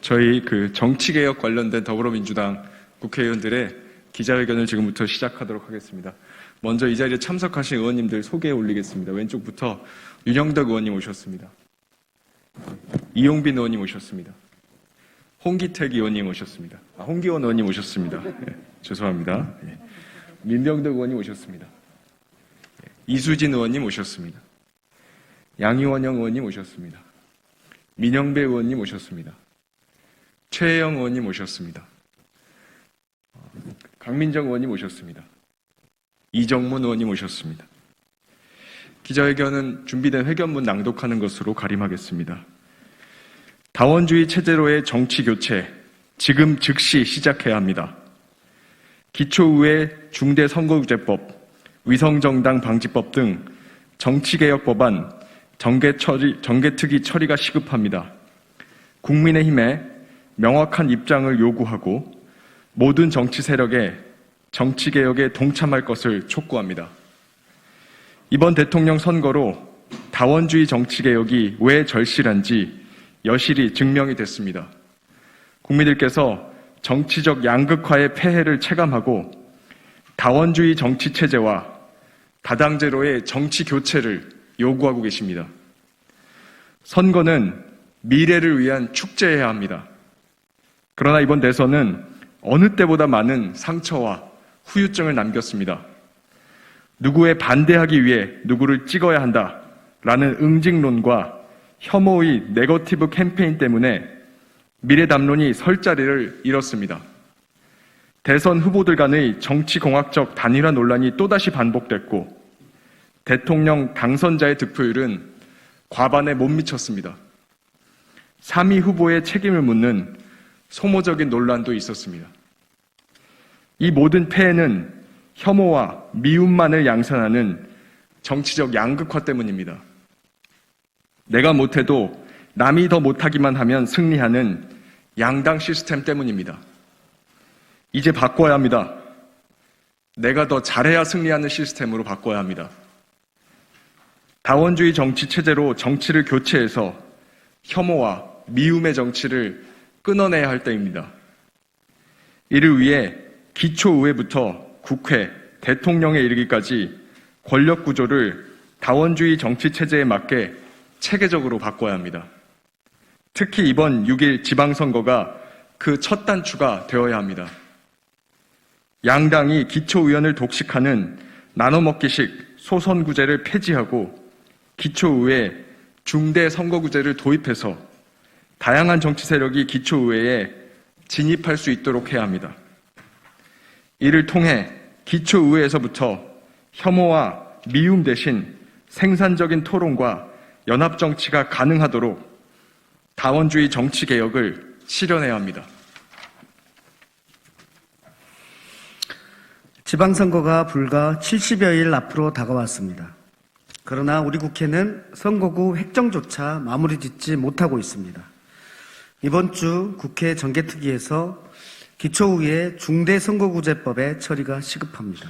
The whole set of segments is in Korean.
저희 정치개혁 관련된 더불어민주당 국회의원들의 기자회견을 지금부터 시작하도록 하겠습니다. 먼저 이 자리에 참석하신 의원님들 소개해 올리겠습니다. 왼쪽부터 윤영덕 의원님 오셨습니다. 이용빈 의원님 오셨습니다. 홍기택 의원님 오셨습니다. 홍기원 의원님 오셨습니다. 죄송합니다. 민병덕 의원님 오셨습니다. 이수진 의원님 오셨습니다. 양희원영 의원님 오셨습니다. 민영배 의원님 오셨습니다. 최혜영 의원님 오셨습니다. 강민정 의원님 오셨습니다. 이정문 의원님 오셨습니다. 기자회견은 준비된 회견문 낭독하는 것으로 가림하겠습니다. 다원주의 체제로의 정치 교체, 지금 즉시 시작해야 합니다. 기초의회 중대선거구제법, 위성정당 방지법 등 정치개혁 법안, 정개특위 처리가 시급합니다. 국민의힘에 명확한 입장을 요구하고 모든 정치 세력에 정치개혁에 동참할 것을 촉구합니다. 이번 대통령 선거로 다원주의 정치개혁이 왜 절실한지 여실히 증명이 됐습니다. 국민들께서 정치적 양극화의 폐해를 체감하고 다원주의 정치체제와 다당제로의 정치 교체를 요구하고 계십니다. 선거는 미래를 위한 축제여야 합니다. 그러나 이번 대선은 어느 때보다 많은 상처와 후유증을 남겼습니다. 누구에 반대하기 위해 누구를 찍어야 한다라는 응징론과 혐오의 네거티브 캠페인 때문에 미래 담론이 설 자리를 잃었습니다. 대선 후보들 간의 정치공학적 단일화 논란이 또다시 반복됐고 대통령 당선자의 득표율은 과반에 못 미쳤습니다. 3위 후보의 책임을 묻는 소모적인 논란도 있었습니다. 이 모든 폐해는 혐오와 미움만을 양산하는 정치적 양극화 때문입니다. 내가 못해도 남이 더 못하기만 하면 승리하는 양당 시스템 때문입니다. 이제 바꿔야 합니다. 내가 더 잘해야 승리하는 시스템으로 바꿔야 합니다. 다원주의 정치 체제로 정치를 교체해서 혐오와 미움의 정치를 끊어내야 할 때입니다. 이를 위해 기초의회부터 국회, 대통령에 이르기까지 권력 구조를 다원주의 정치 체제에 맞게 체계적으로 바꿔야 합니다. 특히 이번 6일 지방선거가 그 첫 단추가 되어야 합니다. 양당이 기초의원을 독식하는 나눠먹기식 소선구제를 폐지하고 기초의회 중대선거구제를 도입해서 다양한 정치 세력이 기초의회에 진입할 수 있도록 해야 합니다. 이를 통해 기초의회에서부터 혐오와 미움 대신 생산적인 토론과 연합정치가 가능하도록 다원주의 정치개혁을 실현해야 합니다. 지방선거가 불과 70여일 앞으로 다가왔습니다. 그러나 우리 국회는 선거구 획정조차 마무리 짓지 못하고 있습니다. 이번 주 국회 정개특위에서 기초의회 중대선거구제법의 처리가 시급합니다.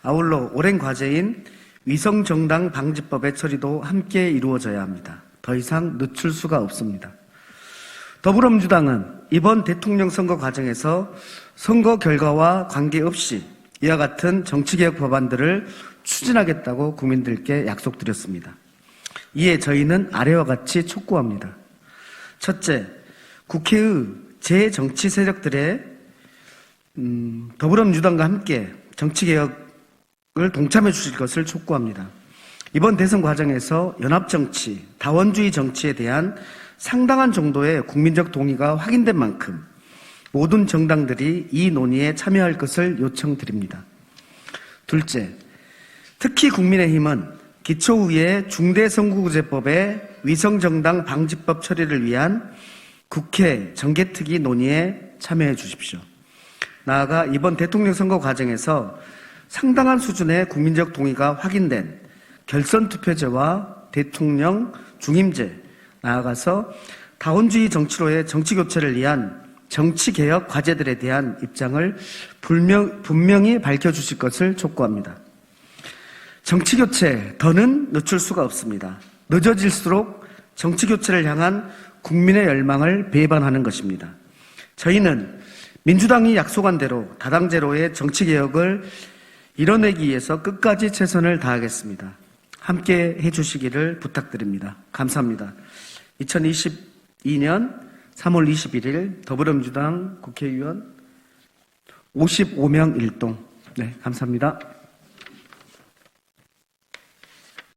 아울러 오랜 과제인 위성정당 방지법의 처리도 함께 이루어져야 합니다. 더 이상 늦출 수가 없습니다. 더불어민주당은 이번 대통령 선거 과정에서 선거 결과와 관계없이 이와 같은 정치개혁 법안들을 추진하겠다고 국민들께 약속드렸습니다. 이에 저희는 아래와 같이 촉구합니다. 첫째, 국회의 제정치 세력들의 더불어민주당과 함께 정치개혁을 동참해 주실 것을 촉구합니다. 이번 대선 과정에서 연합정치, 다원주의 정치에 대한 상당한 정도의 국민적 동의가 확인된 만큼 모든 정당들이 이 논의에 참여할 것을 요청드립니다. 둘째, 특히 국민의힘은 기초의회 중대선거구제법의 위성정당 방지법 처리를 위한 국회 정개특위 논의에 참여해 주십시오. 나아가 이번 대통령 선거 과정에서 상당한 수준의 국민적 동의가 확인된 결선투표제와 대통령 중임제, 나아가서 다원주의 정치로의 정치교체를 위한 정치개혁 과제들에 대한 입장을 분명히 밝혀주실 것을 촉구합니다. 정치교체, 더는 늦출 수가 없습니다. 늦어질수록 정치 교체를 향한 국민의 열망을 배반하는 것입니다. 저희는 민주당이 약속한 대로 다당제로의 정치 개혁을 이뤄내기 위해서 끝까지 최선을 다하겠습니다. 함께 해주시기를 부탁드립니다. 감사합니다. 2022년 3월 21일 더불어민주당 국회의원 55명 일동. 네, 감사합니다.